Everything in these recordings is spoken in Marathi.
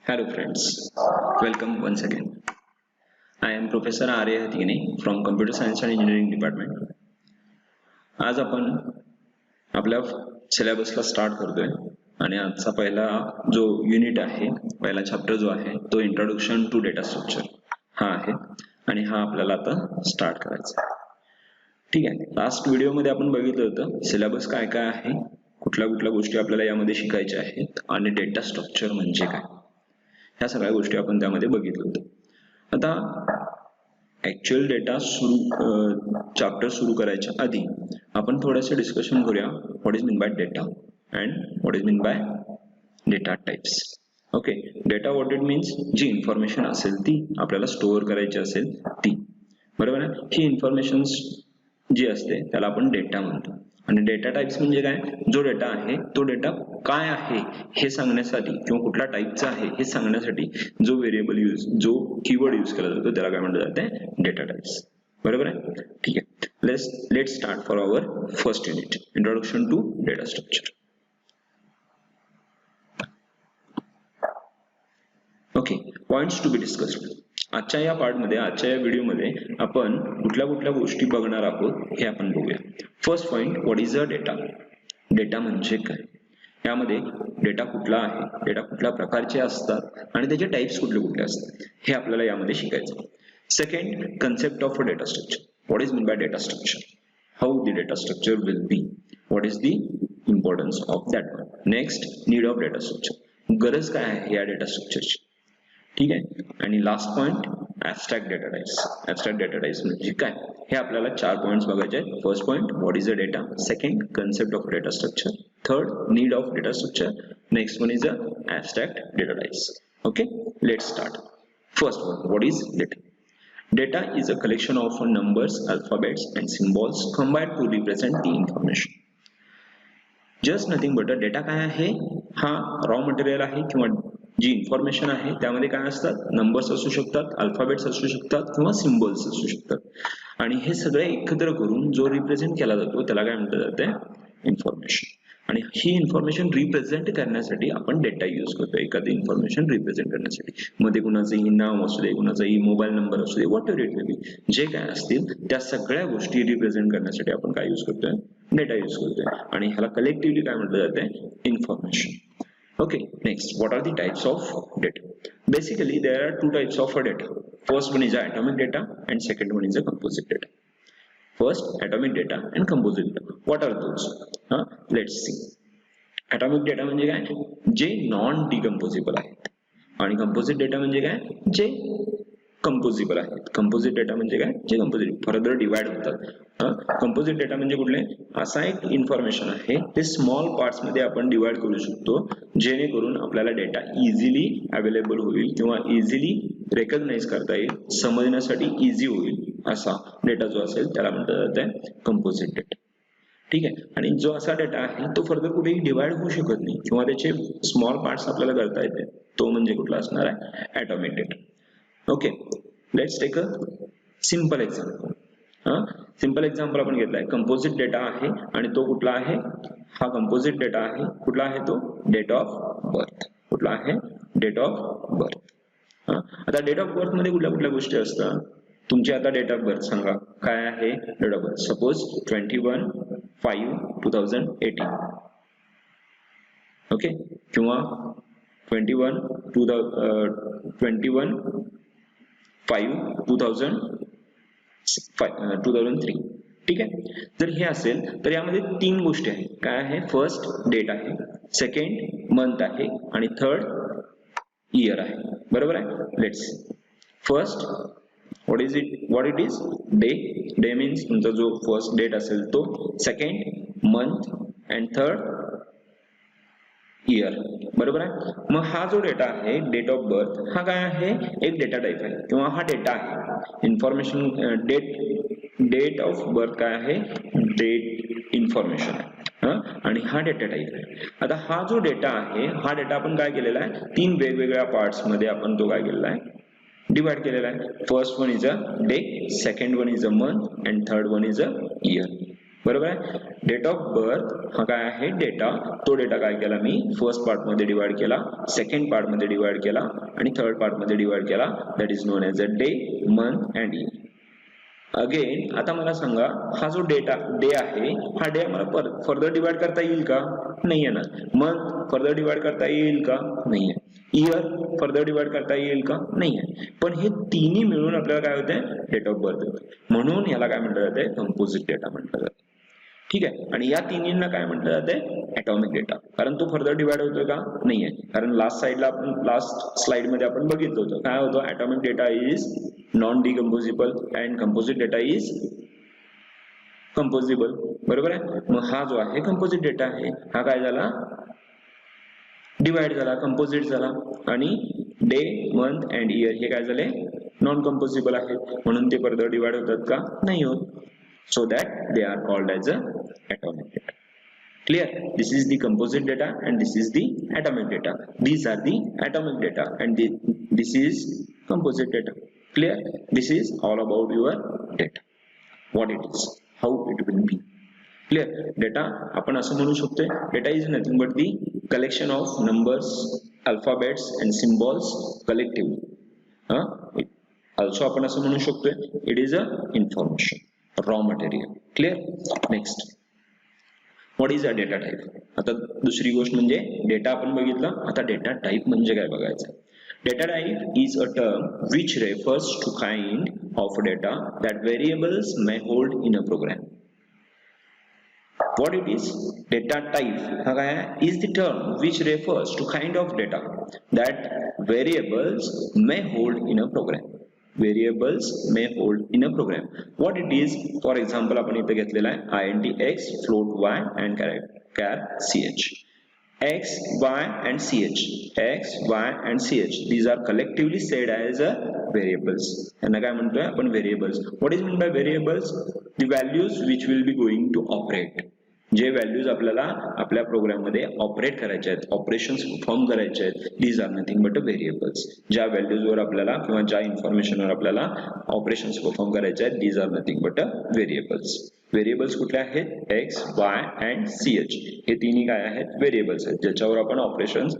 Hello friends, welcome once again. I am Professor Arya Hathigane from Computer Science and Engineering Department. आज आपण आपल्या सिलेबसला स्टार्ट करतोय आणि आजचा पहिला जो युनिट आहे, पहिला चॅप्टर जो आहे तो इंट्रोडक्शन टू डेटा स्ट्रक्चर हा आहे आणि हा आपल्याला आता स्टार्ट करायचा आहे. ठीक आहे, लास्ट व्हिडिओमध्ये आपण बघितलं होतं सिलेबस काय काय आहे, कुठल्या कुठल्या गोष्टी आपल्याला यामध्ये शिकायच्या आहेत आणि डेटा स्ट्रक्चर म्हणजे काय, ह्या सगळ्या गोष्टी आपण त्यामध्ये बघितलं होतं. आता ऍक्च्युअल डेटा चॅप्टर सुरू करायच्या आधी आपण थोडंसं डिस्कशन करूया what is mean by data and what is mean by data types. Okay, data what it means जी इन्फॉर्मेशन असेल ती आपल्याला स्टोअर करायची असेल ती, बरोबर आहे. ही इन्फॉर्मेशन जी असते त्याला आपण डेटा म्हणतो. आणि डेटा टाइप्स म्हणजे काय, जो डेटा आहे तो डेटा काय आहे हे सांगण्यासाठी किंवा कुठल्या टाइपचा आहे हे सांगण्यासाठी जो व्हेरिएबल जो कीवर्ड यूज केला जातो त्याला काय म्हटलं जाते, डेटा टाइप्स, बरोबर आहे. ठीक आहे, let's start for our first unit, introduction to data structure. Okay, points to be discussed. आजच्या या पार्टमध्ये, आजच्या या व्हिडिओमध्ये आपण कुठल्या कुठल्या गोष्टी बघणार आहोत हे आपण बघूया. First point, what is a data. Data म्हणजे काय, यामध्ये डेटा कुठला आहे, डेटा कुठल्या प्रकारचे असतात आणि त्याचे टाइप्स कुठले कुठले असतात हे आपल्याला यामध्ये शिकायचं. Second, concept of a data structure. What is mean by data structure, how the data structure will be, what is the importance of that one. Next, need of data structure, गरज काय आहे या डेटा स्ट्रक्चरची. ठीक आहे, आणि last point, abstract data types. Abstract data types म्हणजे काय हे आपल्याला 4 पॉइंट्स बघायचे आहेत. First point, what is a data. Second, concept of data structure. Third, need of data structure. Next one is a abstract data types. Okay, let's start. First one, what is data. Data is a collection of numbers, alphabets and symbols combined to represent the information. Just nothing but a data काय आहे, हा रॉ मटेरियल आहे किंवा जी इन्फॉर्मेशन आहे त्यामध्ये काय असतात, नंबर्स असू शकतात, अल्फाबेट्स असू शकतात किंवा सिम्बॉल्स असू शकतात आणि हे सगळे एकत्र करून जो रिप्रेझेंट केला जातो त्याला काय म्हटलं जाते, इन्फॉर्मेशन. आणि ही इन्फॉर्मेशन रिप्रेझेंट करण्यासाठी आपण डेटा यूज करतो, एखादी इन्फॉर्मेशन रिप्रेझेंट करण्यासाठी. मध्ये कुणाचंही नाव असू दे, कुणाचाही मोबाईल नंबर असू दे, whatever it may be, जे काय असतील त्या सगळ्या गोष्टी रिप्रेझेंट करण्यासाठी आपण काय यूज करतोय, डेटा यूज करतोय. आणि ह्याला कलेक्टिव्हली काय म्हटलं जाते, information. Okay, next, what are the types of data? Basically, there are 2 types of data. First one is atomic data and second one is a composite data. First, atomic data and composite data. What are those? Let's see. Atomic data म्हणजे काय, जे नॉन डिकम्पोजिबल आहेत आणि composite data म्हणजे काय, जे कंपोजिबल आहेत. कंपोजिट डेटा म्हणजे काय, जे कंपोजिट फर्दर डिवाइड होतात. कंपोजिट डेटा म्हणजे कुठले, असा एक इन्फॉर्मेशन आहे ते स्मॉल पार्ट्स मध्ये आपण डिवाइड करू शकतो जेणेकरून आपल्याला डेटा इझिली अवेलेबल होईल किंवा इझिली रेकग्नाइज करता येईल, समजण्यासाठी इझी होईल असा डेटा जो असेल त्याला म्हटलं जातं कंपोजिट डेटा. ठीक आहे, आणि जो असा डेटा आहे तो फर्दर कुठेही डिवाइड होऊ शकत नाही किंवा त्याचे स्मॉल पार्ट्स आपल्याला करता येते, तो म्हणजे कुठला असणार आहे, atomic data. Okay, let's take a simple example. Simple example आपण घेतलाय, कंपोजिट डेटा आहे आणि तो कुठला आहे, हा कंपोजिट डेटा आहे. कुठला आहे तो, डेट ऑफ बर्थ. कुठला आहे, डेट ऑफ बर्थ. आता डेट ऑफ बर्थ मध्ये कुठल्या कुठल्या गोष्टी असतात, तुमची आता डेट ऑफ बर्थ सांगा काय आहे, date of birth suppose 21/5/2018. Okay, किंवा 21/5/2003. ठीक आहे, जर हे असेल तर यामध्ये 3 गोष्टी आहेत. काय आहे, फर्स्ट डेट आहे, सेकंड मंथ आहे आणि थर्ड इयर आहे, बरोबर आहे. Let's first, what it is, day means तुमचा जो फर्स्ट डेट असेल तो, second month and third year, बरोबर आहे. मग हा जो डेटा आहे, डेट ऑफ बर्थ, हा काय आहे, एक डेटा टाइप आहे किंवा हा डेटा आहे, इन्फॉर्मेशन. डेट ऑफ बर्थ काय आहे, डेट इन्फॉर्मेशन आहे आणि हा डेटा टाइप आहे. आता हा जो डेटा आहे, हा डेटा आपण काय केलेला आहे, 3 वेगवेगळ्या पार्ट्स मध्ये आपण तो काय केलेला आहे, डिवाइड केलेला आहे. First one is a day, second one is a month and third one is a year. बरोबर आहे. डेट ऑफ बर्थ हा काय आहे डेटा, तो डेटा काय केला मी फर्स्ट पार्ट मध्ये डिवाइड केला, सेकंड पार्ट मध्ये डिवाइड केला आणि थर्ड पार्ट मध्ये डिवाइड केला, that is non as a day, month and year. Again आता मला सांगा हा जो डे आहे हा डे मला फर्दर डिवाइड करता येईल का? नाही येणार. मंथ फर्दर डिवाइड करता येईल का? नाही आहे. इयर फर्दर डिवाइड करता येईल का? नाही आहे. पण हे तिन्ही मिळून आपल्याला काय होते डेट ऑफ बर्थ होते. म्हणून याला काय म्हटलं जाते कंपोजिट डेटा म्हटलं जाते. ठीक आहे. आणि या तिन्हींना काय म्हटलं जाते ऍटॉमिक डेटा. कारण तो फर्दर डिवाइड होतोय का? नाही आहे. कारण लास्ट स्लाइड मध्ये आपण बघितलं होतं काय होतं atomic data is non decomposable and composite data is composable. बरोबर आहे. मग हा जो आहे कंपोजिट डेटा आहे हा काय झाला डिवाइड झाला, कंपोजिट झाला. आणि डे, मंथ अँड इयर हे काय झाले नॉन कंपोजिबल आहे, म्हणून ते फर्दर डिवाइड होतात का? नाही होत. So that they are called as a atomic data. Clear? This is the composite data and this is the atomic data. These are the atomic data and this is composite data. Clear? This is all about your data. What it is, how it will be. Clear? Data आपण असं म्हणू शकतो data is nothing but the collection of numbers, alphabets and symbols collectively. Also आपण असं म्हणू शकतो it is a information. Raw material. Clear? Next, what is a data type? आता दुसरी गोष्ट म्हणजे डेटा आपण बघितला, आता डेटा टाइप म्हणजे काय बघायचं. Data type is a term which refers to kind of data that variables may hold in a program. What it is? Data type हा काय is the term which refers to kind of data that variables may hold in a program. Variables may hold in a program. What it is? For example, आपण इथे घेतलेला आहे int x, float y and char ch. X, y and ch. X, y and ch. These are collectively said as a variables. यांना काय म्हणतोय आपण variables. What is meant by variables? The values which will be going to operate. जे व्हॅल्यूज आपल्याला आपल्या प्रोग्राम मध्ये ऑपरेट करायचे आहेत, ऑपरेशन्स परफॉर्म करायचे आहेत, these are nothing but a variables. ज्या व्हॅल्यूजवर आपल्याला किंवा ज्या इन्फॉर्मेशनवर आपल्याला ऑपरेशन्स परफॉर्म करायचे आहेत, these are nothing but a variables. Variables कुठले आहेत? एक्स, वाय अँड सीएच हे तिन्ही काय आहेत? व्हेरिएबल्स आहेत ज्याच्यावर आपण ऑपरेशन्स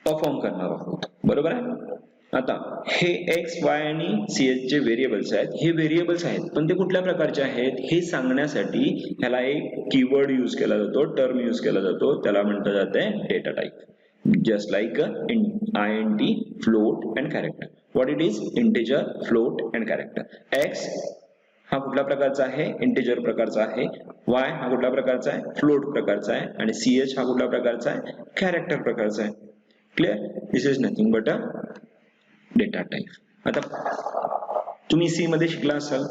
परफॉर्म करणार आहोत. बरोबर आहे. आता हे एक्स, वाय आणि सीएच जे व्हेरिएबल्स आहेत हे व्हेरिएबल्स आहेत, पण ते कुठल्या प्रकारचे आहेत हे सांगण्यासाठी ह्याला एक कीवर्ड यूज केला जातो, टर्म यूज केला जातो, त्याला म्हटलं जातंय data type. Just like int, float and character. What it is? Integer, float and character. X हा कुठल्या प्रकारचा आहे? इंटिजर प्रकारचा आहे. Y हा कुठल्या प्रकारचा आहे? फ्लोट प्रकारचा आहे. आणि CH हा कुठल्या प्रकारचा आहे? कॅरेक्टर प्रकारचा आहे. Clear? This is nothing but a data type. आता तुम्ही सी मध्ये शिकला असाल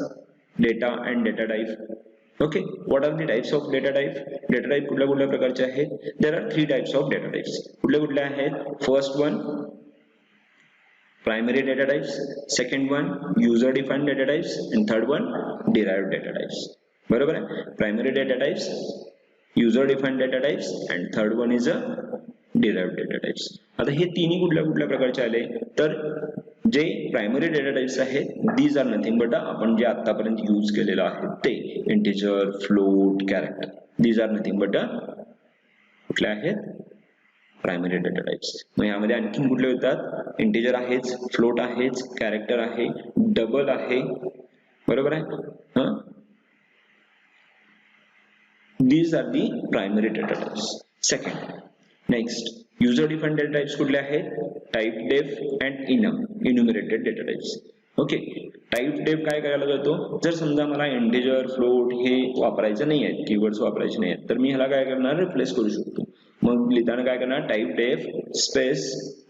data and data type. Okay, what are the types of data type? Data type कुठल्या कुठल्या प्रकारचे आहेत? There are 3 types of data types. कुठल्या कुठल्या आहेत? First one primary data types, second one user defined data types and third one derived data types. बरोबर आहे. Primary data types, user defined data types and third one is a derived data types. आता हे तिन्ही कुठल्या कुठल्या प्रकारचे आले तर जे प्रायमरी डेटा टाइप्स आहेत दीज आर नथिंग बट आपण जे आतापर्यंत यूज केलेलं आहे ते integer, float, character. These are nothing but कुठले आहेत? Primary data types. मग यामध्ये आणखी कुठले होतात? इंटिजर आहेच, फ्लोट आहेच, कॅरेक्टर आहे, डबल आहे. बरोबर आहे. These are the primary data types. Second, next user defined data types कुठले आहेत? Typedef and enumerated data types. Okay, typedef काय करायला जातो? जर समजा मला इंटिजर, फ्लोट हे वापरायचं नाही आहेत, कीवर्ड्स वापरायचे नाही आहेत, तर मी ह्याला काय करणार? रिप्लेस करू शकतो. मग लिहिताना काय करणार? टाइप डेफ स्पेस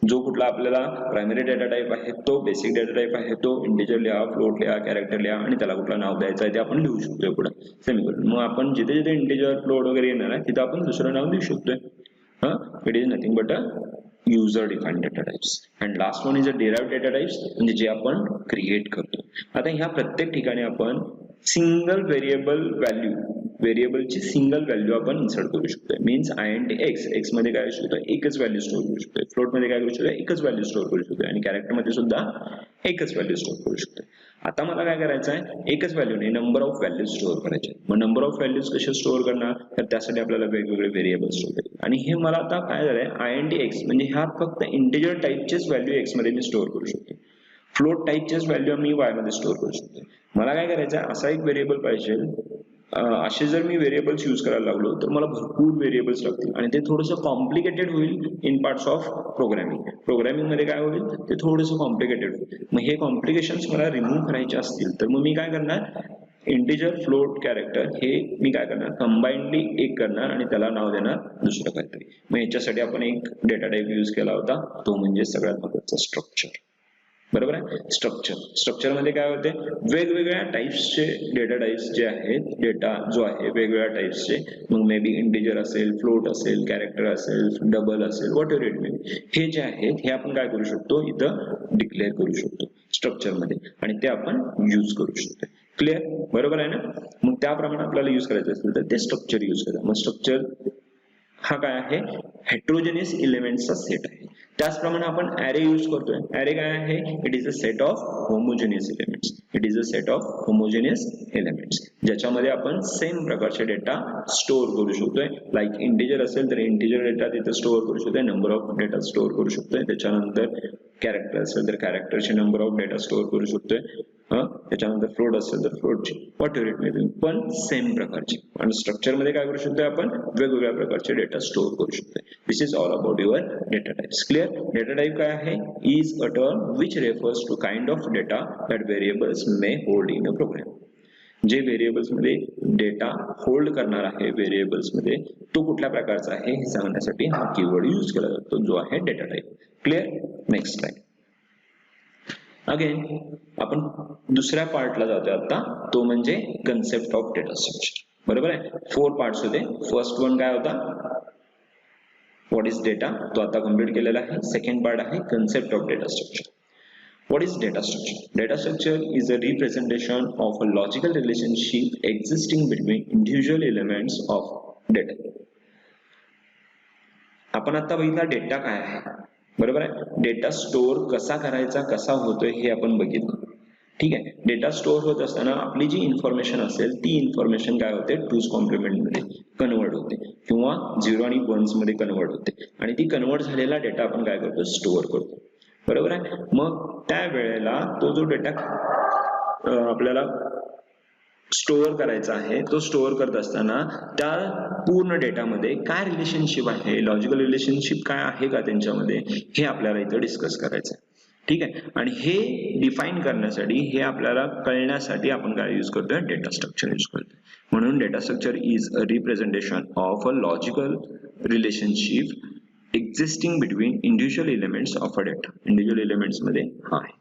जो कुठला आपल्याला प्रायमरी डेटा टाइप आहे तो, बेसिक डेटा टाइप आहे तो, इंटिजर लिहा, फ्लोट लिहा, कॅरेक्टर लिहा आणि त्याला कुठलं नाव द्यायचं आहे ते आपण लिहू शकतोय पुढे सेमीकोलन. मग आपण जिथे जिथे इंटिजर, फ्लोट वगैरे येणार आहे तिथे आपण दुसरं नाव देऊ शकतोय. It is nothing but a user defined data types. And last one is a derived data types, म्हणजे जे आपण क्रिएट करतो. आता ह्या प्रत्येक ठिकाणी आपण सिंगल व्हेरिएबलची सिंगल व्हॅल्यू आपण इन्सर्ट करू शकतो. मीन्स int x मध्ये काय करू शकतो? एकच व्हॅल्यू स्टोअर करू शकतो. फ्लोट मध्ये काय करू शकतो? एकच व्हॅल्यू स्टोअर करू शकतो. आणि कॅरेक्टर मध्ये सुद्धा एकच व्हॅल्यू स्टोअर करू शकतोय. आता मला काय करायचं आहे, एकच व्हॅल्यू नाही, नंबर ऑफ व्हॅल्यूज स्टोअर करायचे. मग नंबर ऑफ व्हॅल्यूज कसे स्टोअर करणार, तर त्यासाठी आपल्याला वेगवेगळे व्हेरिएबल स्टोअर करायचे. आणि हे मला आता काय झालंय, int x म्हणजे ह्यात फक्त इंटिजर टाईपचेच व्हॅल्यू x मध्ये मी स्टोअर करू शकतो. फ्लोट टाईपचेच व्हॅल्यू मी y मध्ये स्टोअर करू शकतो. मला काय करायचं आहे, असा एक व्हेरिएबल पाहिजे, असे जर मी व्हेरिएबल्स यूज करायला लागलो तर मला भरपूर व्हेरिएबल्स लागतील आणि ते थोडंसं कॉम्प्लिकेटेड होईल इन पार्ट्स ऑफ प्रोग्रामिंग मध्ये काय होईल, ते थोडंसं कॉम्प्लिकेटेड होईल. मग हे कॉम्प्लिकेशन्स मला रिमूव्ह करायचे असतील तर मग मी काय करणार, इंटिजर फ्लोट कॅरेक्टर हे मी काय करणार, कंबाइंडली एक करणार आणि त्याला नाव देणार दुसरं काहीतरी. मग याच्यासाठी आपण एक डेटा टाईप यूज केला होता, तो म्हणजे सगळ्यात महत्त्वाचा स्ट्रक्चर. बरोबर आहे. स्ट्रक्चर मध्ये काय होते, वेगवेगळ्या टाइप्सचे डेटा टाइप्स जे आहेत, डेटा जो आहे वेगवेगळ्या टाइप्सचे, मग मे बी इंटिजर असेल, फ्लोट असेल, कॅरेक्टर असेल, डबल असेल, व्हॉट एव्हर इट मे बी, हे जे आहेत हे आपण काय करू शकतो, इथं डिक्लेअर करू शकतो स्ट्रक्चर मध्ये आणि ते आपण यूज करू शकतो. क्लिअर, बरोबर आहे ना. मग त्याप्रमाणे आपल्याला यूज करायचं असेल तर ते स्ट्रक्चर यूज करा. मग स्ट्रक्चर हा काय आहे, हेट्रोजेनियस एलिमेंट्सचा सेट आहे. त्याचप्रमाणे आपण ऍरे यूज करतोय. ऍरे काय आहे, it is a set of homogeneous elements. It is a set of homogeneous elements ज्याच्यामध्ये आपण सेम प्रकारचे डेटा स्टोअर करू शकतोय. लाईक इंटिजर असेल तर इंटिजर डेटा तिथे स्टोअर करू शकतोय, नंबर ऑफ डेटा स्टोअर करू शकतोय. त्याच्यानंतर कॅरेक्टर असेल तर कॅरेक्टरचे नंबर ऑफ डेटा स्टोअर करू शकतोय. त्याच्यानंतर फ्लोट असेल तर फ्लोटची, whatever it may be, पण सेम प्रकारची. आणि स्ट्रक्चर मध्ये काय करू शकतोय, आपण वेगवेगळ्या प्रकारचे डेटा स्टोअर करू शकतोय. This is all about your data types. Clear. Data type काय आहे, is a term which refers to kind of data that variables may hold in a program. जे व्हेरिएबल्स मध्ये डेटा होल्ड करणार आहे व्हेरिएबल्स मध्ये, तो कुठल्या प्रकारचा आहे हे सांगण्यासाठी हा कीवर्ड यूज केला जातो, जो आहे data type. Clear. Next type. Again आपण दुसऱ्या पार्टला जातोय आता, तो म्हणजे कन्सेप्ट ऑफ डेटा स्ट्रक्चर. बरोबर आहे. 4 पार्ट्स होते. फर्स्ट वन काय होता, व्हॉट इज डेटा, तो आता कम्प्लीट केलेला आहे. सेकंड पार्ट आहे concept of data structure. What is data structure? Data structure is a representation of a logical relationship existing between individual elements of data. आपण आता बघितला डेटा काय आहे. बरोबर आहे. डेटा स्टोअर कसा करायचा, कसा होतोय हे आपण बघितलं. ठीक आहे. डेटा स्टोअर होत असताना आपली जी इन्फॉर्मेशन असेल ती इन्फॉर्मेशन काय होते, टूज कॉम्प्लिमेंट मध्ये कन्वर्ट होते किंवा 0 आणि 1s मध्ये कन्वर्ट होते आणि ती कन्वर्ट झालेला डेटा आपण काय करतो, स्टोअर करतो. बरोबर आहे. मग त्या वेळेला तो जो डेटा आपल्याला स्टोअर करायचा आहे, तो स्टोअर करत असताना त्या पूर्ण डेटामध्ये काय रिलेशनशिप आहे, लॉजिकल रिलेशनशिप काय आहे का त्यांच्यामध्ये, हे आपल्याला इथं डिस्कस करायचं आहे. ठीक आहे. आणि हे डिफाईन करण्यासाठी, हे आपल्याला कळण्यासाठी आपण काय यूज करतोय, डेटा स्ट्रक्चर यूज करतोय. म्हणून data structure is a representation of a logical relationship existing between individual elements of a data. Individual elements मध्ये हा आहे.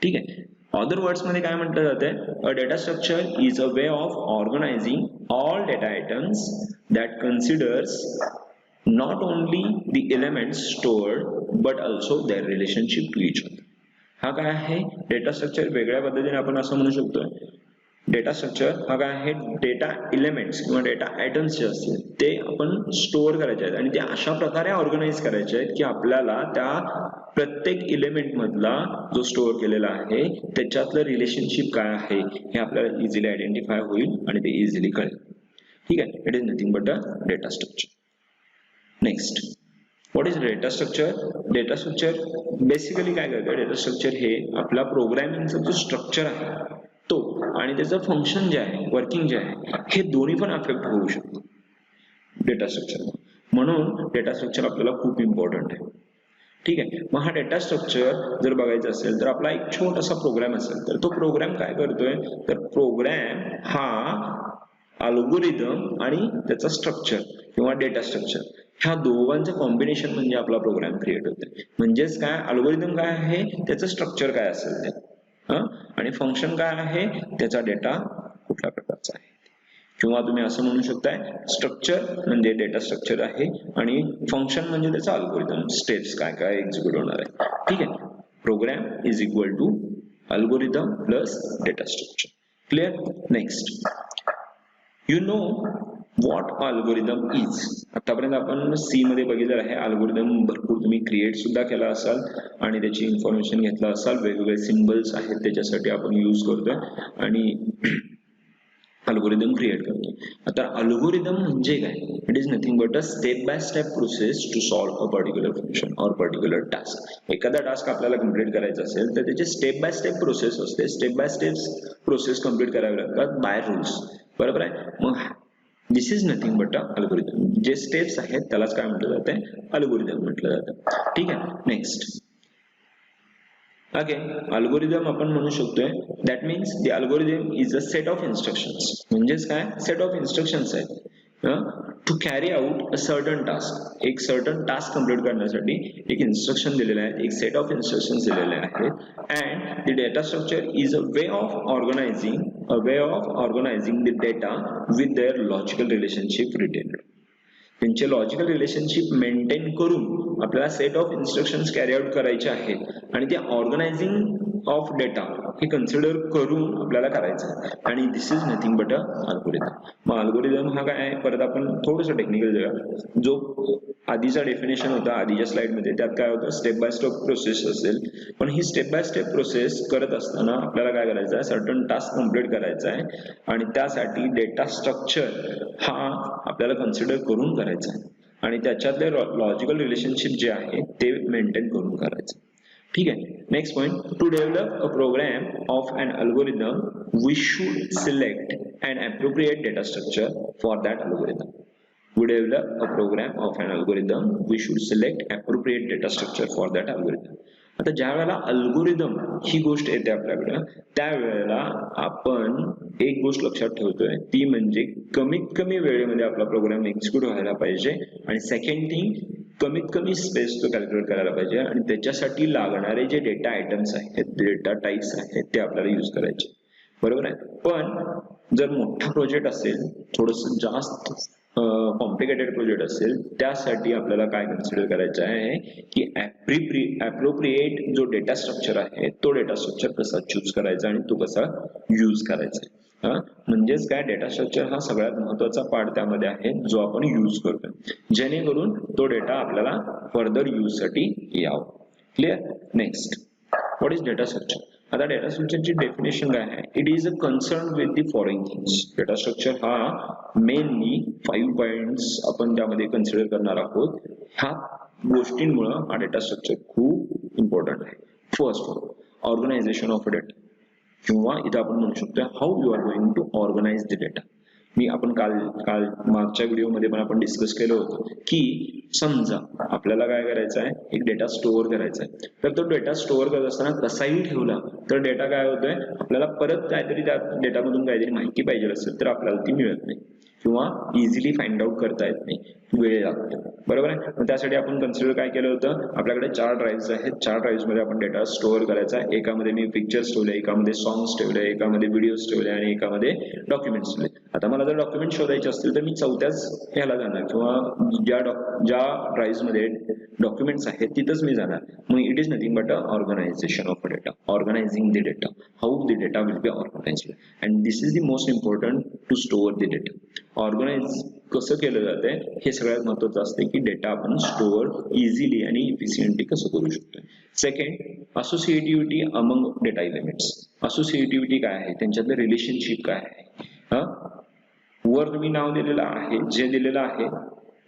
ठीक आहे. अदर वर्ड्स मध्ये काय म्हटलं जातंय, अ data structure is a way of organising all data items that considers not only the elements stored but also their relationship to each other. हा काय आहे, डेटा स्ट्रक्चर वेगळ्या पद्धतीने आपण असं म्हणू शकतोय, डेटा स्ट्रक्चर हा काय आहे, डेटा एलिमेंट्स किंवा डेटा आयटम्स जे असतील ते आपण स्टोअर करायचे आहेत आणि ते अशा प्रकारे ऑर्गनाइज करायचे आहेत की आपल्याला त्या प्रत्येक एलिमेंट मधला जो स्टोअर केलेला आहे त्याच्यातलं रिलेशनशिप काय आहे हे आपल्याला इझिली आयडेंटिफाय होईल आणि ते इझिली कळेल. ठीक आहे. It is nothing but a data structure. Next, what is data structure. Data structure basically काय करतं, डेटा स्ट्रक्चर हे आपला प्रोग्रामिंगचा जो स्ट्रक्चर आहे तो आणि त्याचं फंक्शन जे आहे, वर्किंग जे आहे, हे दोन्ही पण अफेक्ट होऊ शकतो डेटा स्ट्रक्चर. म्हणून डेटा स्ट्रक्चर आपल्याला खूप इम्पॉर्टंट आहे. ठीक आहे. मग हा डेटा स्ट्रक्चर जर बघायचा असेल तर आपला एक छोटासा प्रोग्राम असेल तर तो प्रोग्राम काय करतोय, तर प्रोग्राम हा अल्गोरिदम आणि त्याचा स्ट्रक्चर किंवा डेटा स्ट्रक्चर ह्या दोघांचं कॉम्बिनेशन म्हणजे आपला प्रोग्राम क्रिएट होते. म्हणजेच काय, अल्गोरिदम काय आहे, त्याचं स्ट्रक्चर काय असेल ते, आणि फंक्शन काय आहे, त्याचा डेटा कुठल्या प्रकारचा आहे. किंवा तुम्ही असं म्हणू शकताय, स्ट्रक्चर म्हणजे डेटा स्ट्रक्चर आहे आणि फंक्शन म्हणजे त्याचा अल्गोरिदम, स्टेप्स काय काय एक्झिक्यूट होणार आहे. ठीक आहे. Program is equal to algorithm plus data structure. Clear. Next, you know what algorithm is. आतापर्यंत आपण सी मध्ये बघितलं आहे अल्गोरिदम भरपूर तुम्ही क्रिएट सुद्धा केला असाल आणि त्याची इन्फॉर्मेशन घेतला असाल. वेगवेगळे सिम्बल्स आहेत त्याच्यासाठी आपण यूज करतोय आणि अल्गोरिदम क्रिएट करतो. आता अल्गोरिदम म्हणजे काय? It is nothing but a step by step process to solve a particular function or particular task. एखादा टास्क आपल्याला कम्प्लीट करायचा असेल तर त्याची स्टेप बाय स्टेप प्रोसेस असते. Step by step process complete करावी लागतात बाय रूल्स. बरोबर आहे. मग this is nothing but a algorithm. जे स्टेप्स आहेत त्यालाच काय म्हटलं जाते? अल्गोरिदम म्हटलं जातं. ठीक आहे. नेक्स्ट अल्गोरिदम आपण म्हणू शकतोय that means the algorithm is a set of instructions. म्हणजेच काय? सेट ऑफ इन्स्ट्रक्शन्स आहेत to carry out a certain task. एक सर्टन टास्क कम्प्लीट करण्यासाठी एक इन्स्ट्रक्शन दिलेले आहेत, एक सेट ऑफ इन्स्ट्रक्शन्स दिलेले आहेत. And the data structure is a way of organizing the data with their logical relationship retained. त्यांचे लॉजिकल रिलेशनशिप मेंटेन करून आपल्याला set of instructions carry out करायचे आहेत आणि ते ऑर्गनायझिंग ऑफ डेटा हे कन्सिडर करून आपल्याला करायचं आहे. आणि this is nothing but a algorithm. मग अल्गोरिदम हा काय आहे? परत आपण थोडंसं टेक्निकल जाऊया. जो आधीचा डेफिनेशन होता आधीच्या स्लाइडमध्ये त्यात काय होतं? स्टेप बाय स्टेप प्रोसेस असेल. पण ही स्टेप बाय स्टेप प्रोसेस करत असताना आपल्याला काय करायचं आहे? सर्टन टास्क कम्प्लीट करायचा आहे आणि त्यासाठी डेटा स्ट्रक्चर हा आपल्याला कन्सिडर करून करायचा आहे आणि त्याच्यातले लॉजिकल रिलेशनशिप जे आहे ते मेंटेन करून करायचं. ठीक आहे. Next point, to develop a program of an algorithm we should select an appropriate data structure for that algorithm. We develop a program of an algorithm, we should select appropriate data structure for that algorithm. आता ज्या वेळेला अल्गोरिदम ही गोष्ट येते आपल्याकडे त्यावेळेला आपण एक गोष्ट लक्षात ठेवतोय ती म्हणजे कमीत कमी वेळेमध्ये आपला प्रोग्राम एक्झिक्यूट व्हायला पाहिजे आणि सेकंड थिंग कमीत कमी स्पेस तो कॅल्क्युलेट करायला पाहिजे आणि त्याच्यासाठी लागणारे जे डेटा आयटम्स आहेत, डेटा टाइप्स आहेत ते आपल्याला यूज करायचे. बरोबर आहे. पण जर मोठा प्रोजेक्ट असेल, थोडंसं जास्त कॉम्प्लिकेटेड प्रोजेक्ट असेल त्यासाठी आपल्याला काय कन्सिडर करायचं आहे की ऍप्रोप्रिएट जो डेटा स्ट्रक्चर आहे तो डेटा स्ट्रक्चर कसा चूज करायचा आणि तो कसा यूज करायचा. म्हणजेच काय? डेटा स्ट्रक्चर हा सगळ्यात महत्वाचा पार्ट त्यामध्ये आहे जो आपण यूज करतोय जेणेकरून तो डेटा आपल्याला फर्दर यूज साठी यावं. Clear. Next, what is data structure? आता डेटा स्ट्रक्चरची डेफिनेशन काय आहे? It is a concern with the following things. Data structure हा मेनली 5 पॉइंट्स आपण त्यामध्ये कन्सिडर करणार आहोत. ह्या गोष्टींमुळे हा डेटा स्ट्रक्चर खूप इम्पॉर्टंट आहे. फर्स्ट, ऑर्गनायझेशन ऑफ डेटा किंवा इथं आपण म्हणू शकतो how you are going to organize the data. आपण काल मागच्या व्हिडिओमध्ये पण आपण डिस्कस केलं होतं की समजा आपल्याला काय करायचं आहे? एक डेटा स्टोअर करायचा आहे. तर तो डेटा स्टोअर करत असताना कसाही ठेवला तर डेटा काय होतोय? आपल्याला परत काहीतरी त्या डेटामधून काहीतरी माहिती पाहिजे असेल तर आपल्याला ती मिळत नाही किंवा इझिली फाइंड आउट करता येत नाही, वेळ लागतो. बरोबर आहे. मग त्यासाठी आपण कन्सिडर काय केलं होतं? आपल्याकडे 4 ड्राईव्ह आहेत. 4 ड्राईव्ह मध्ये आपण डेटा स्टोअर करायचा आहे. एकामध्ये मी पिक्चर्स ठेवले, एकामध्ये सॉंग्स ठेवले, एकामध्ये व्हिडिओज ठेवले आणि एकामध्ये डॉक्युमेंट्स ठेवले. आता मला जर डॉक्युमेंट शोधायचे असतील तर मी चौथ्याच ह्याला जाणार किंवा ज्या ड्राईव्ह मध्ये डॉक्युमेंट्स आहेत तिथंच मी जाणार. मग it is nothing but organization of data, organizing the data, how the data will be organized and this is the most important to store the data. Organize कसं केलं जातंय हे सगळ्यात महत्वाचं असते की डेटा आपण स्टोअर इझिली आणि इफिशियंटली कसं करू शकतो. Second, associativity among data elements. Associativity काय आहे? त्यांच्यातलं रिलेशनशिप काय आहे? वर तुम्ही नाव दिलेलं आहे, जे दिलेलं आहे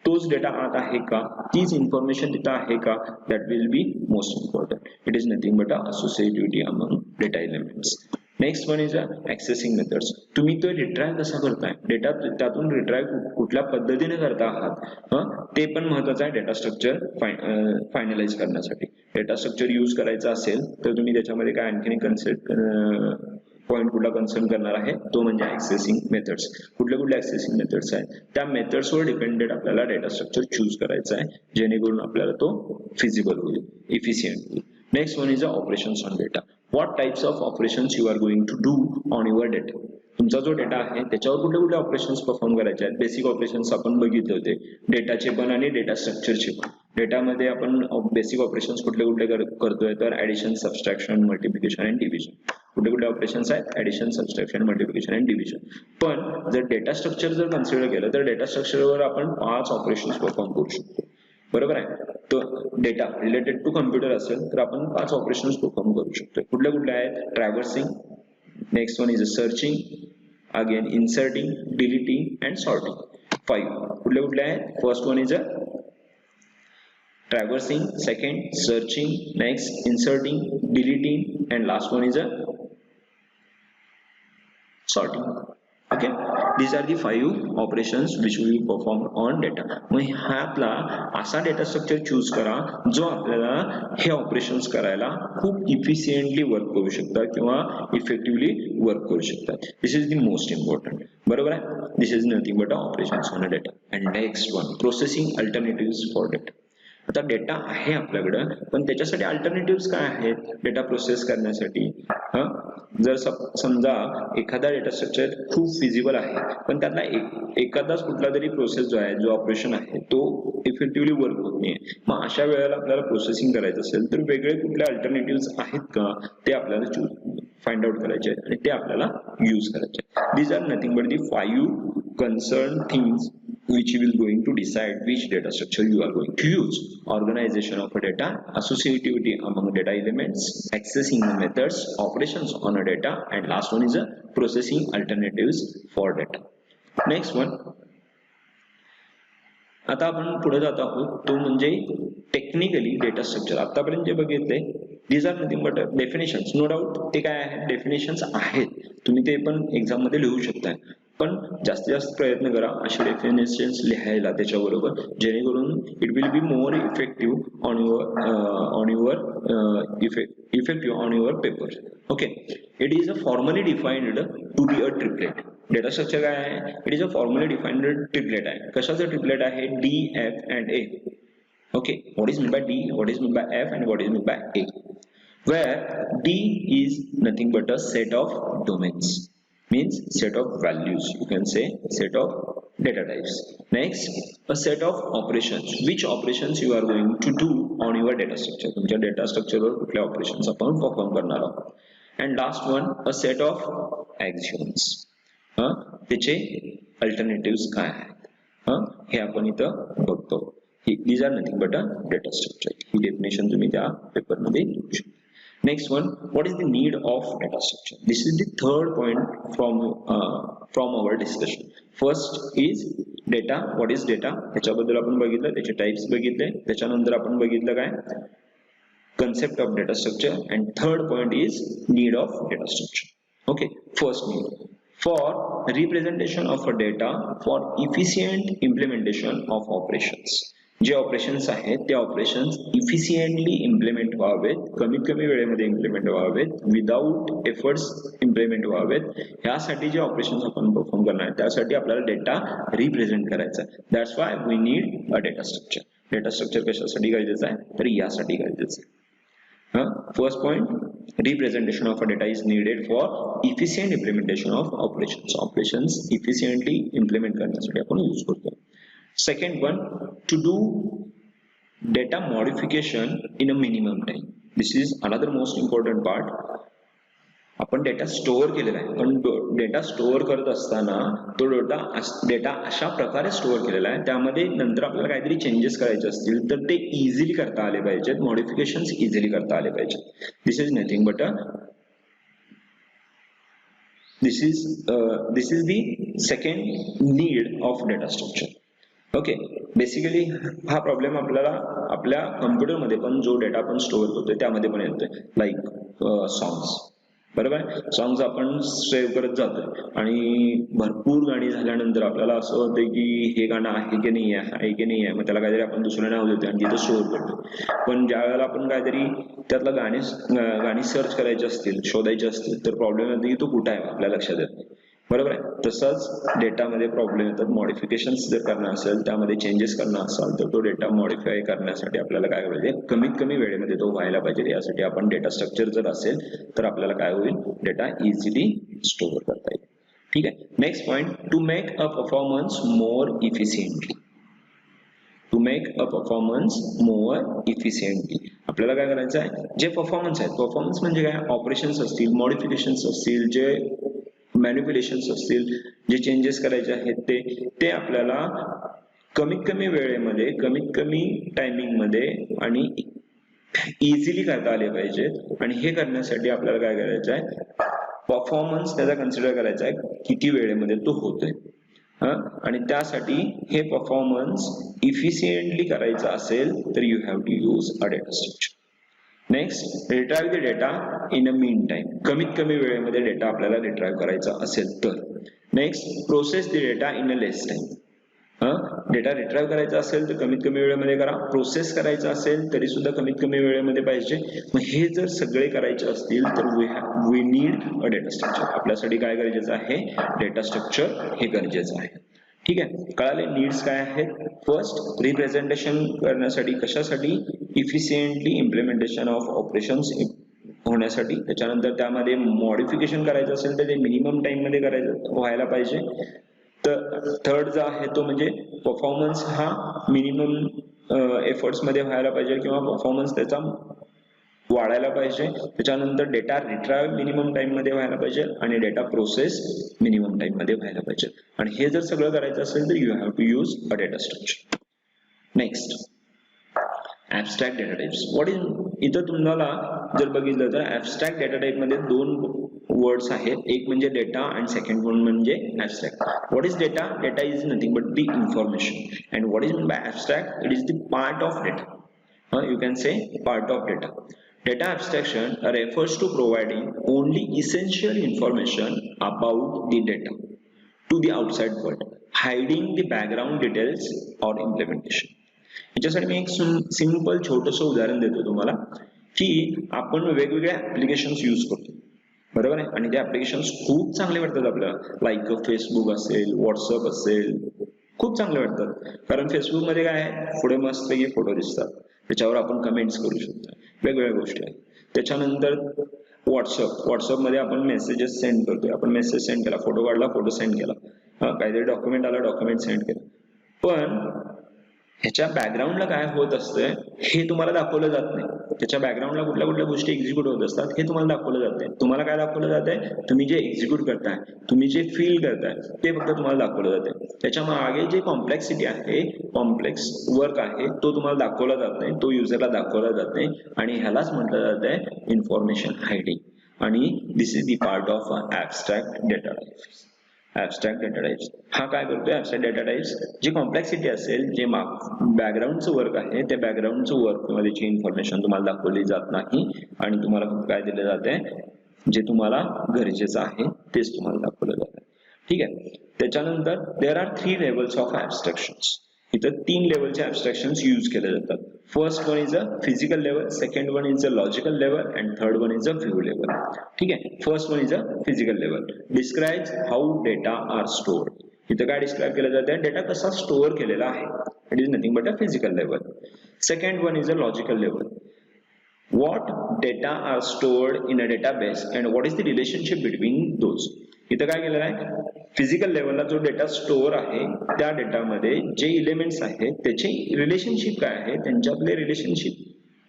तोच डेटा आत आहे का, तीच इन्फॉर्मेशन तिथं आहे का, that will be most important. It is nothing but associativity among data elements. Next one is ऍक्सेसिंग methods. तुम्ही तो रिट्राइव्ह कसा करताय, डेटा त्यातून रिट्राइव्ह कुठल्या पद्धतीने करता आहात ते पण महत्वाचं आहे डेटा स्ट्रक्चर फायनलाइज करण्यासाठी. डेटा स्ट्रक्चर यूज करायचा असेल तर तुम्ही त्याच्यामध्ये काय आणखीन कन्सेप्ट पॉईंट कुठला कन्सर्न करणार आहे तो म्हणजे ऍक्सेसिंग मेथड्स. कुठले ऍक्सेसिंग मेथड्स आहेत त्या मेथड्सवर डिपेंडेड आपल्याला डेटा स्ट्रक्चर चूज करायचा आहे जेणेकरून आपल्याला तो फिजिबल होईल, इफिशियंट होईल. Next one is operations on data. What types of operations you are going to do on your data. तुमचा जो डेटा आहे त्याच्यावर कुठले ऑपरेशन्स परफॉर्म करायचे आहेत. बेसिक ऑपरेशन्स आपण बघितले होते, डेटाचे पण आणि डेटा स्ट्रक्चरचे पण. डेटामध्ये आपण बेसिक ऑपरेशन्स कुठले करतोय तर ऍडिशन, सबस्ट्रॅक्शन, मल्टिप्लिकेशन आणि डिव्हिजन. कुठे कुठे ऑपरेशन्स आहेत, addition, subtraction, multiplication and division. पण जर डेटा स्ट्रक्चर जर कन्सिडर केलं तर डेटा स्ट्रक्चरवर आपण 5 ऑपरेशन्स परफॉर्म करू शकतो. बरोबर आहे. तो डेटा रिलेटेड टू कम्प्युटर असेल तर आपण 5 ऑपरेशन्स परफॉर्म करू शकतो. कुठल्या कुठल्या आहेत, traversing, next one is searching, again inserting, deleting and sorting. 5 कुठल्या कुठल्या आहेत, first one is a traversing, second searching, next inserting, deleting, and last one is a sorting. Okay, these are the 5 operations which will be performed on data. मग ह्यातला असा डेटा स्ट्रक्चर चूज करा जो आपल्याला हे ऑपरेशन्स करायला खूप इफिशियंटली वर्क करू शकतात किंवा इफेक्टिव्हली वर्क करू शकतात. This is the most important. बरोबर आहे. This is nothing but operations on a data. And next one, processing alternatives for data. आता डेटा आहे आपल्याकडं, पण त्याच्यासाठी अल्टरनेटिव्ह काय आहेत डेटा प्रोसेस करण्यासाठी. जर समजा एखादा डेटा स्ट्रक्चर खूप फिजिबल आहे पण त्यातला एखादाच कुठला तरी प्रोसेस जो आहे, जो ऑपरेशन आहे तो इफेक्टिव्हली वर्क होत नाही, मग अशा वेळेला आपल्याला प्रोसेसिंग करायचं असेल तर वेगळे कुठले अल्टरनेटिव्ह आहेत का ते आपल्याला फाइंड आउट करायचे आणि ते आपल्याला यूज करायचे. These are nothing but the 5 concerned things which will going to decide which data structure you are going to use. Organization of a data, associativity among data elements, accessing the methods, operations on a data, and last one is a processing alternatives for data. Next one, आता आपण पुढे जात आहोत तो म्हणजे टेक्निकली डेटा स्ट्रक्चर. आतापर्यंत जे बघितले these are nothing but definitions. No doubt ते काय आहेत, डेफिनेशन्स आहेत, तुम्ही ते पण एक्झाम मध्ये लिहू शकताय. पण जास्तीत जास्त प्रयत्न करा असे डेफिनेशन्स लिहायला त्याच्याबरोबर, जेणेकरून it will be more effective on your paper. Okay, it is a formally defined to be a triplet. Data structure काय आहे, it is a formally defined triplet आहे. कशाचं ट्रिपलेट आहे, D, F and A. Okay, what is meant by D, what is meant by F, and what is meant by A? Where D is nothing but a set of domains, means set of values, you can say set of data types. Next, a set of operations, which operations you are going to do on your data structure. तुमच्या डेटा स्ट्रक्चरवर कुठल्या ऑपरेशन्स आपण परफॉर्म करणार आहोत. And last one, a set of axioms. त्याचे अल्टरनेटिव्स काय आहेत हे आपण इथं बघतो. These are nothing but a data structure. He definition तुम्ही त्या पेपर मध्ये लिहू शकता. Next one, what is the need of data structure? This is the third point from our discussion. First is data. What is data? त्याच्याबद्दल आपण बघितलं, त्याचे टाइप्स बघितले, त्याच्यानंतर आपण बघितलं काय concept of data structure, and third point is need of data structure. Okay, first need for representation of a data for efficient implementation of operations. जे ऑपरेशन्स आहेत ते ऑपरेशन्स इफिशियंटली इम्प्लिमेंट व्हावेत, कमीत कमी वेळेमध्ये इम्प्लिमेंट व्हावेत, विदाउट एफर्ट्स इम्प्लिमेंट व्हावेत, यासाठी जे ऑपरेशन्स आपण परफॉर्म करणार आहे त्यासाठी आपल्याला डेटा रिप्रेझेंट करायचा आहे. That's why we need a data structure. Data structure कशासाठी गरजेचं आहे, तर यासाठी गरजेचं आहे. First point, representation of a data is needed for efficient implementation of operations. Operations efficiently implement करण्यासाठी आपण यूज करतो. Second one, to do data modification in a minimum time. This is another most important part. आपण डेटा स्टोअर केलेला आहे, पण डेटा स्टोअर करत असताना तो डेटा अशा प्रकारे स्टोअर केलेला आहे त्यामध्ये नंतर आपल्याला काहीतरी चेंजेस करायचे असतील तर ते इझिली करता आले पाहिजेत, मॉडिफिकेशन्स इझिली करता आले पाहिजेत. This is nothing but this is the second need of data structure. Okay, basically हा प्रॉब्लेम आपल्याला आपल्या कम्प्युटरमध्ये पण जो डेटा आपण स्टोअर करतोय त्यामध्ये पण येतोय. लाईक सॉंग्स, बरोबर आहे. सॉंग्स आपण सेव्ह करत जातोय आणि भरपूर गाणी झाल्यानंतर आपल्याला असं होतं की हे गाणं आहे की नाही आहे, मग त्याला काहीतरी आपण दुसरं नाव देतोय आणि तिथं स्टोअर करतो. पण ज्या वेळेला आपण काहीतरी त्यातलं गाणी सर्च करायची असतील, शोधायची असतील तर प्रॉब्लेम येतो की तो कुठं आहे आपल्या लक्षात येत नाही. बरोबर आहे. तसंच डेटामध्ये प्रॉब्लेम येतात. मॉडिफिकेशन्स जर करणं असेल, त्यामध्ये चेंजेस करणं असेल तर तो डेटा मॉडिफाय करण्यासाठी आपल्याला काय पाहिजे, कमीत कमी वेळेमध्ये तो व्हायला पाहिजे. यासाठी आपण डेटा स्ट्रक्चर जर असेल तर आपल्याला काय होईल, डेटा इझिली स्टोअर करता येईल. ठीक आहे. Next point, to make a performance more efficiently. To make a performance more efficiently. आपल्याला काय करायचं आहे, जे परफॉर्मन्स आहेत, परफॉर्मन्स म्हणजे काय, ऑपरेशन्स असतील, मॉडिफिकेशन्स असतील, जे मॅनिप्युलेशन्स असतील, जे चेंजेस करायचे आहेत ते आपल्याला कमीत कमी वेळेमध्ये, कमीत कमी टायमिंग मध्ये आणि इझिली करता आले पाहिजेत. आणि हे करण्यासाठी आपल्याला काय करायचं आहे, परफॉर्मन्स त्याचा कन्सिडर करायचा आहे, किती वेळेमध्ये तो होतोय. आणि त्यासाठी हे परफॉर्मन्स इफिशियंटली करायचं असेल तर you have to use a data structure. Next, retrieve the data in a mean time. कमीत कमी वेळेमध्ये डेटा आपल्याला रिट्राइव्ह करायचा असेल तर. Next, process the data in a less time. Data retrieve करायचा असेल तर कमीत कमी वेळेमध्ये करा, प्रोसेस करायचा असेल तरी सुद्धा कमीत कमी वेळेमध्ये पाहिजे. मग हे जर सगळे करायचे असतील तर we need a data structure. आपल्यासाठी काय गरजेचं आहे, डेटा स्ट्रक्चर हे गरजेचं आहे. ठीक आहे, कळाले नीड्स काय आहेत. फर्स्ट, रिप्रेझेंटेशन करण्यासाठी, कशासाठी, इफिशियंटली इम्प्लिमेंटेशन ऑफ ऑपरेशन्स होण्यासाठी. त्याच्यानंतर त्यामध्ये मॉडिफिकेशन करायचं असेल तर ते मिनिमम टाइम मध्ये करायचं व्हायला पाहिजे. तर थर्ड जो आहे तो म्हणजे परफॉर्मन्स हा मिनिमम एफर्ट्स मध्ये व्हायला पाहिजे किंवा परफॉर्मन्स त्याचा वाढायला पाहिजे. त्याच्यानंतर डेटा रिट्राइव्ह मिनिमम टाइम मध्ये व्हायला पाहिजे आणि डेटा प्रोसेस मिनिमम टाइम मध्ये व्हायला पाहिजे. आणि हे जर सगळं करायचं असेल तर you have to use a data structure. Next, abstract data types. What is, इथं तुम्हाला जर बघितलं तर ऍबस्ट्रॅक्ट डेटा टाइप मध्ये दोन वर्ड्स आहेत, एक म्हणजे डेटा आणि सेकंड वन म्हणजे abstract. What is data? Data is nothing but the information. And what is mean bye abstract? It is the part of data. You can say part of data. Data abstraction refers to providing only essential information about the data to the outside world, hiding the background details or implementation. याच्यासाठी मी एक सिंपल छोटंसं उदाहरण देतो तुम्हाला, की आपण वेगवेगळ्या ऍप्लिकेशन्स यूज करतो, बरोबर आहे, आणि ते ऍप्लिकेशन्स खूप चांगले वाटतात आपल्याला. लाईक फेसबुक असेल, व्हॉट्सअप असेल, खूप चांगले वाटतात. कारण फेसबुक मध्ये काय आहे, पुढे मस्तपैकी फोटो दिसतात, त्याच्यावर आपण कमेंट्स करू शकतो, वेगवेगळ्या गोष्टी आहेत. त्याच्यानंतर व्हॉट्सअप मध्ये आपण मेसेजेस सेंड करतोय, आपण मेसेज सेंड केला, फोटो काढला, फोटो सेंड केला, काहीतरी डॉक्युमेंट आला, डॉक्युमेंट सेंड केलं. पण ह्याच्या बॅकग्राऊंडला काय होत असतंय हे तुम्हाला दाखवलं जात नाही. त्याच्या बॅकग्राऊंडला कुठल्या कुठल्या गोष्टी एक्झिक्यूट होत असतात हे तुम्हाला दाखवलं जात नाही. तुम्हाला काय दाखवलं जात आहे, तुम्ही जे एक्झिक्यूट करताय, तुम्ही जे फील करताय ते फक्त तुम्हाला दाखवलं जाते. त्याच्या मागे जे कॉम्प्लेक्सिटी आहे, कॉम्प्लेक्स वर्क आहे, तो तुम्हाला दाखवला जात नाही, तो युजरला दाखवला जात नाही. आणि ह्यालाच म्हटलं जात आहे इन्फॉर्मेशन हायडिंग. आणि this is the part of abstract data types. Abstract data types हा काय करतोय, ऍबस्ट्रॅक्ट डेटा टाइप्स जी कॉम्प्लेक्सिटी असेल, जे बॅकग्राऊंडचं वर्क आहे, त्या बॅकग्राऊंडचं वर्क मध्येची इन्फॉर्मेशन तुम्हाला दाखवली जात नाही आणि तुम्हाला काय दिलं जात आहे, जे तुम्हाला गरजेचं आहे तेच तुम्हाला दाखवलं जात आहे. ठीक आहे, त्याच्यानंतर there are 3 levels of abstractions. इथं 3 लेवलचे ऍबस्ट्रॅक्शन्स यूज केले जातात. First one is a physical level, second one is a logical level and third one is a view level. ठीक आहे, first one is a physical level. Describes how data are stored. इथं काय डिस्क्राइब केलं जातं, डेटा कसा स्टोअर केलेला आहे. It is nothing but a physical level. Second one is a logical level. What data are stored in a database and what is the relationship between those. इथं काय केलेलं आहे, फिजिकल लेवलला जो डेटा स्टोअर आहे त्या डेटामध्ये जे इलेमेंट्स आहेत त्याचे रिलेशनशिप काय आहे, त्यांच्यातले रिलेशनशिप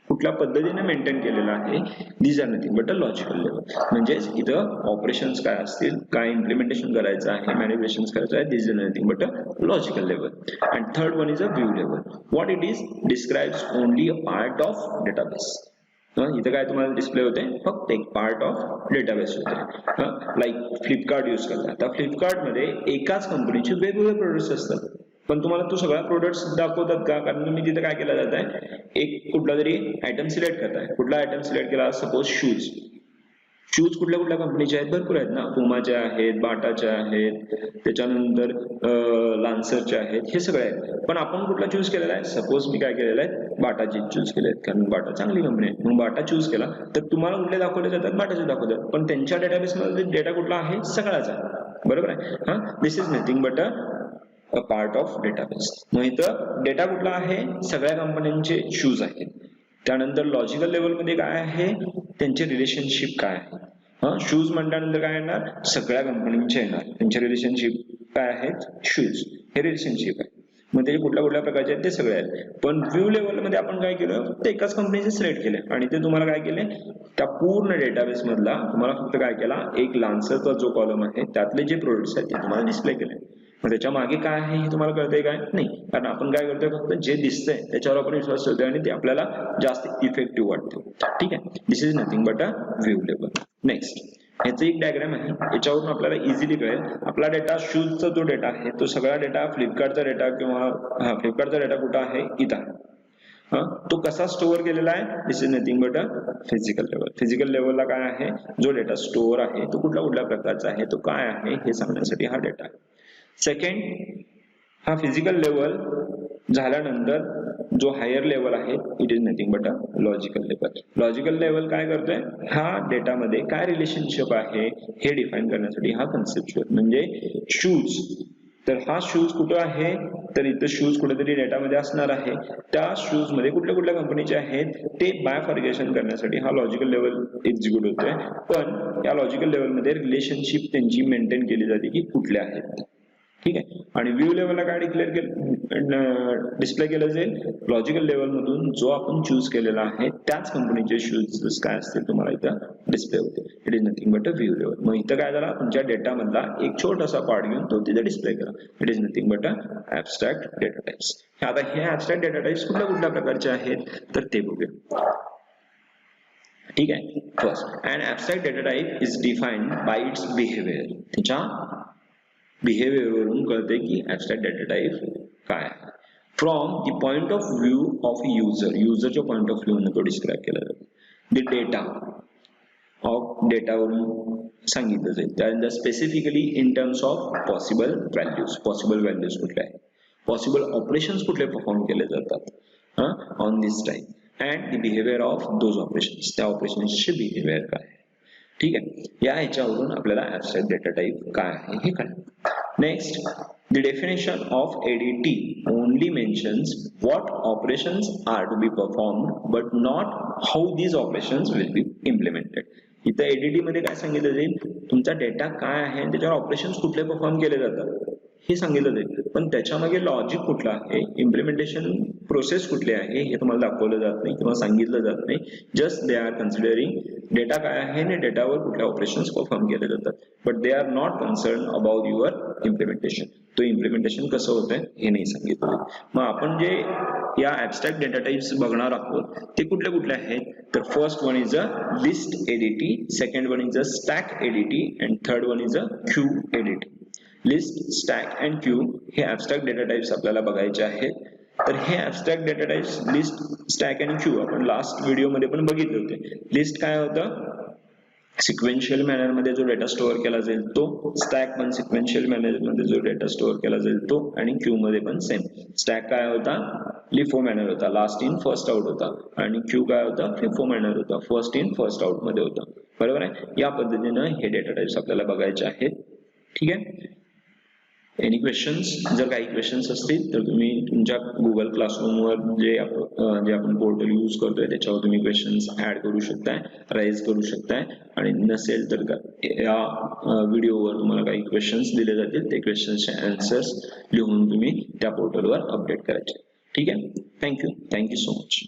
कुठल्या पद्धतीने मेंटेन केलेलं आहे, these are nothing but a logical level. म्हणजेच इथं ऑपरेशन्स काय असतील, काय इम्प्लिमेंटेशन करायचं आहे, मॅनिप्युलेशन करायचं आहे, these are nothing but a logical level. And third one is a view level. What it is, describes only a part of database. इथं काय तुम्हाला डिस्प्ले होते, फक्त एक पार्ट ऑफ डेटाबेस होते. लाईक फ्लिपकार्ट यूज करता, आता फ्लिपकार्ट मध्ये एकाच कंपनीचे वेगवेगळे प्रोडक्ट्स असतात, पण तुम्हाला तो सगळा प्रोडक्ट्स दाखवतात का, कारण तुम्ही तिथे काय केलं जात आहे, एक कुठला तरी आयटम सिलेक्ट करताय. कुठला आयटम सिलेक्ट केला, सपोज शूज. शूज कुठल्या कुठल्या कंपनीचे आहेत, भरपूर आहेत ना, पुमाचे आहेत, बाटाचे आहेत, त्याच्यानंतर लान्सरचे आहेत, हे सगळे आहेत. पण आपण कुठला चूज केलेला आहे, सपोज मी काय केलेलं आहे, बाटाचे चूज केले आहेत, कारण बाटा चांगली कंपनी आहे, मग बाटा चूज केला. तर तुम्हाला कुठले दाखवले जातात, बाटाचे दाखवतात, पण त्यांच्या डेटाबेस मध्ये डेटा कुठला आहे, सगळाच आहे, बरोबर आहे. This is nothing but a part of database. मग इथं डेटा कुठला आहे, सगळ्या कंपन्यांचे शूज आहेत. त्यानंतर लॉजिकल लेवल मध्ये काय आहे, त्यांचे रिलेशनशिप काय आहे. शूज म्हटल्यानंतर काय येणार, सगळ्या कंपनीचे येणार, त्यांचे रिलेशनशिप काय आहेत, शूज हे रिलेशनशिप आहे. मग ते कुठल्या कुठल्या प्रकारचे आहेत ते सगळे आहेत. पण व्ह्यू लेवल मध्ये आपण काय केलं, फक्त एकाच कंपनीचे सिलेक्ट केले आणि ते तुम्हाला काय केले, त्या पूर्ण डेटाबेस मधला तुम्हाला फक्त काय केला, एक लान्सरचा जो कॉलम आहे त्यातले जे प्रोडक्ट्स आहेत ते तुम्हाला डिस्प्ले केले. मग त्याच्या मागे काय आहे हे तुम्हाला कळतंय काय, नाही, कारण आपण काय करतोय, फक्त जे दिसतंय त्याच्यावर आपण विश्वास ठेवतोय आणि ते आपल्याला जास्त इफेक्टिव्ह वाटते. ठीक आहे, this is nothing but a view level. Next, ह्याचं एक डायग्राम आहे, याच्यावरून आपल्याला इझिली कळेल. आपला डेटा, शूजचा जो डेटा आहे तो सगळा डेटा फ्लिपकार्टचा डेटा किंवा फ्लिपकार्टचा डेटा कुठं आहे, इथं आहे. तो कसा स्टोअर केलेला आहे, this is nothing but a physical level. Physical लेवलला काय आहे, जो डेटा स्टोअर आहे तो कुठल्या कुठल्या प्रकारचा आहे, तो काय आहे हे सांगण्यासाठी हा डेटा आहे. सेकंड, हा फिजिकल लेवल झाल्यानंतर जो हायर लेवल आहे, it is nothing but a logical level. Logical level काय करतोय, हा डेटामध्ये काय रिलेशनशिप आहे हे डिफाईन करण्यासाठी हा कन्सेप्च्युअल. म्हणजे शूज, तर हा शूज कुठं आहे, तर इथं शूज कुठेतरी डेटामध्ये असणार आहे. त्या शूज मध्ये कुठल्या कुठल्या कंपनीचे आहेत ते बायफॉर्गेशन करण्यासाठी हा लॉजिकल लेवल एक्झिक्यूट होतोय. पण या लॉजिकल लेवलमध्ये रिलेशनशिप त्यांची मेंटेन केली जाते की कुठल्या आहेत. ठीक आहे, आणि व्ह्यू लेवलला काय डिस्प्ले केलं जाईल, लॉजिकल लेवल मधून जो आपण चूज केलेला आहे त्याच कंपनीचे शूज काय असतील तुम्हाला इथं डिस्प्ले होते. It is nothing but a view level. मग इथं काय झाला, तुमच्या डेटा मधला एक छोटासा पार्ट घेऊन तो तिथे डिस्प्ले करा. It is nothing but a abstract data types. आता हे ऍबस्ट्रॅक्ट डेटा टाइप्स कुठल्या कुठल्या प्रकारचे आहेत तर ते बघूया. ठीक आहे, first, and abstract data type is defined bye it's behaviour. त्याच्या बिहेवियर वरून कळते की ऍबस्ट्रॅक्ट डेटा टाइप काय आहे. From the point of view of user, युजरच्या पॉइंट ऑफ व्ह्यू तो डिस्क्राईब केला जातो. द डेटा ऑफ डेटावरून सांगितलं जाईल. त्यानंतर specifically in terms of possible values, possible values कुठले आहेत, पॉसिबल ऑपरेशन्स कुठले परफॉर्म केले जातात on this type, and the behaviour of those operations, त्या ऑपरेशन्सचे बिहेवियर काय आहे. ठीक आहे, या ह्याच्यावरून आपल्याला ऍबस्ट्रॅक्ट डेटा टाइप काय आहे हे कळेल. Next, the definition of ADT only mentions what operations are to be performed but not how these operations will be implemented. इथं ADT मध्ये काय सांगितलं जाईल, तुमचा डेटा काय आहे, त्याच्यावर ऑपरेशन्स कुठले परफॉर्म केले जातात हे सांगितलं जाईल, पण त्याच्यामागे लॉजिक कुठलं आहे, इम्प्लिमेंटेशन प्रोसेस कुठली आहे हे तुम्हाला दाखवलं जात नाही किंवा सांगितलं जात नाही. Just they are considering data काय आहे आणि डेटावर कुठल्या ऑपरेशन्स परफॉर्म केले जातात, but they are not concern about your implementation. तो इम्प्लिमेंटेशन कसं होतंय हे नाही सांगितलं. मग आपण जे या ऍबस्ट्रॅक्ट डेटा टाइप्स बघणार आहोत ते कुठले कुठले आहेत, तर first one is a list ADT, second one is a stack ADT and third one is a Q ADT. List, stack and Q हे ऍबस्ट्रॅक्ट डेटा टाइप्स आपल्याला बघायचे आहेत. तर हे abstract data types list, stack आणि क्यू आपण लास्ट व्हिडिओ मध्ये पण बघितले होते. लिस्ट काय होतं, सिक्वेन्शियल मॅनर मध्ये जो डेटा स्टोअर केला जाईल तो, स्टॅक पण सिक्वेन्शियल मॅनर मध्ये जो डेटा स्टोअर केला जाईल तो, आणि क्यू मध्ये पण सेम. स्टॅक काय होता, लिफो मॅनर होता, लास्ट इन फर्स्ट आउट होता, आणि क्यू काय होता, फिफो मॅनर होता, फर्स्ट इन फर्स्ट आउट मध्ये होता. बरोबर आहे, या पद्धतीनं हे डेटा टाइप्स आपल्याला बघायचे आहेत. ठीक आहे, एनी क्वेश्चन्स, जर काही क्वेश्चन्स असतील तर तुम्ही तुमच्या गुगल क्लासरूमवर जे आपण पोर्टल यूज करतोय त्याच्यावर तुम्ही क्वेश्चन्स ऍड करू शकताय, राईज करू शकताय, आणि नसेल तर या व्हिडिओवर तुम्हाला काही क्वेश्चन्स दिले जातील, ते क्वेश्चन्सचे आन्सर्स लिहून तुम्ही त्या पोर्टलवर अपडेट करायचे. ठीक आहे, थँक्यू सो मच.